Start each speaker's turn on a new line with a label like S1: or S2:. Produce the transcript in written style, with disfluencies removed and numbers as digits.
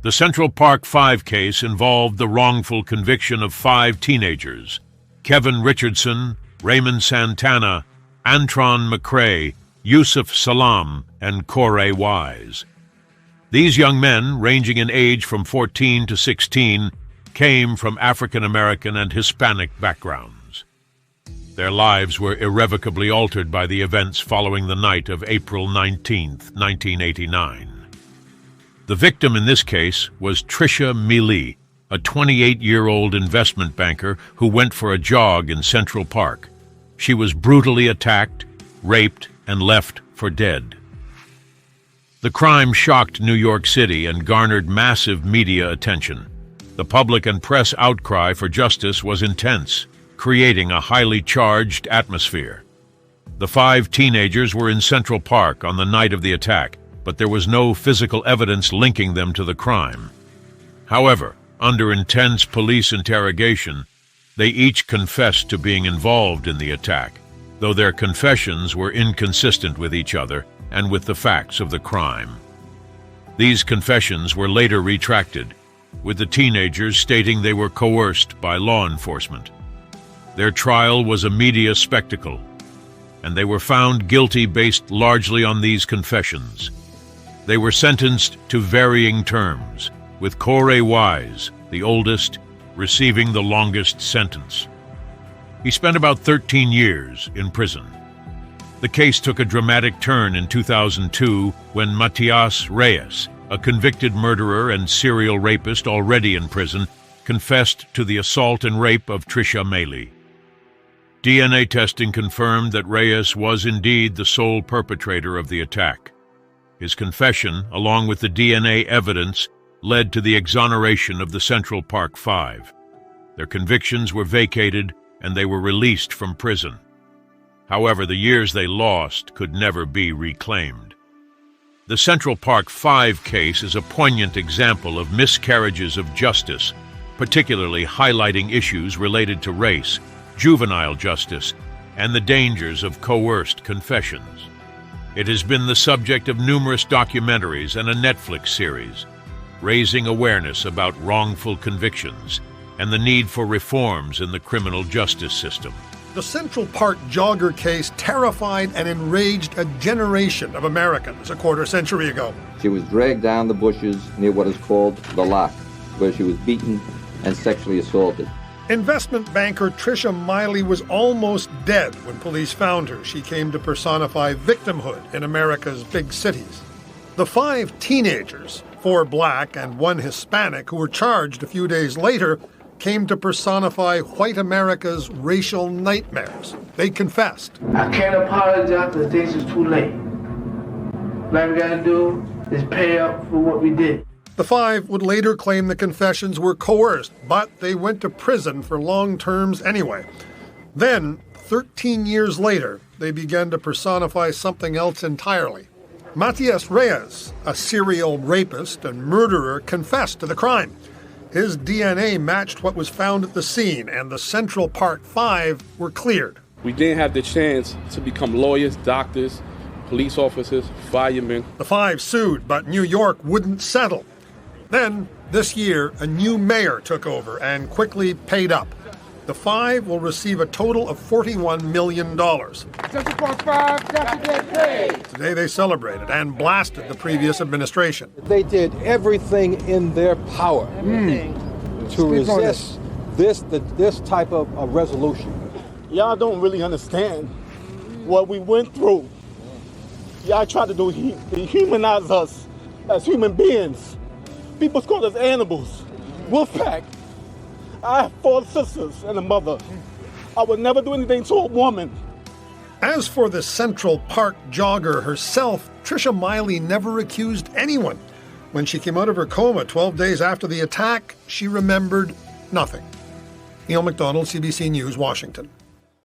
S1: The Central Park 5 case involved the wrongful conviction of 5 teenagers: Kevin Richardson, Raymond Santana, Antron McCrae, Yusuf Salam, and Corey Wise. These young men, ranging in age from 14 to 16, came from African American and Hispanic backgrounds. Their lives were irrevocably altered by the events following the night of April 19, 1989. The victim in this case was Tricia Mealy, a 28-year-old investment banker who went for a jog in Central Park. She was brutally attacked, raped, and left for dead. The crime shocked New York City and garnered massive media attention. The public and press outcry for justice was intense, creating a highly charged atmosphere. The 5 teenagers were in Central Park on the night of the attack, but there was no physical evidence linking them to the crime. However, under intense police interrogation, they each confessed to being involved in the attack, though their confessions were inconsistent with each other and with the facts of the crime. These confessions were later retracted, with the teenagers stating they were coerced by law enforcement. Their trial was a media spectacle, and they were found guilty based largely on these confessions. They were sentenced to varying terms, with Corey Wise, the oldest, receiving the longest sentence. He spent about 13 years in prison. The case took a dramatic turn in 2002 when Matias Reyes, a convicted murderer and serial rapist already in prison, confessed to the assault and rape of Tricia Mealy. DNA testing confirmed that Reyes was indeed the sole perpetrator of the attack. His confession, along with the DNA evidence, led to the exoneration of the Central Park 5. Their convictions were vacated and they were released from prison. However, the years they lost could never be reclaimed. The Central Park 5 case is a poignant example of miscarriages of justice, particularly highlighting issues related to race, juvenile justice, and the dangers of coerced confessions. It has been the subject of numerous documentaries and a Netflix series, raising awareness about wrongful convictions and the need for reforms in the criminal justice system.
S2: The Central Park jogger case terrified and enraged a generation of Americans a quarter century ago.
S3: She was dragged down the bushes near what is called the Lock, where she was beaten and sexually assaulted.
S2: Investment banker Tricia Mealy was almost dead when police found her. She came to personify victimhood in America's big cities. The 5 teenagers, 4 black and 1 Hispanic, who were charged a few days later, came to personify white America's racial nightmares. They confessed.
S4: I can't apologize because things is too late. All we gotta do is pay up for what we did.
S2: The 5 would later claim the confessions were coerced, but they went to prison for long terms anyway. Then, 13 years later, they began to personify something else entirely. Matias Reyes, a serial rapist and murderer, confessed to the crime. His DNA matched what was found at the scene, and the Central Park 5 were cleared.
S5: We didn't have the chance to become lawyers, doctors, police officers, firemen.
S2: The 5 sued, but New York wouldn't settle. Then, this year, a new mayor took over and quickly paid up. The 5 will receive a total of $41 million.
S4: Central Park 5 got to get paid.
S2: Today they celebrated and blasted the previous administration.
S6: They did everything in their power to resist this type of resolution.
S7: Y'all don't really understand what we went through. Y'all tried to dehumanize us as human beings. People called us animals, wolfpack. I have 4 sisters and a mother. I would never do anything to a woman.
S2: As for the Central Park jogger herself, Tricia Mealy never accused anyone. When she came out of her coma 12 days after the attack, she remembered nothing. Neil MacDonald, CBC News, Washington.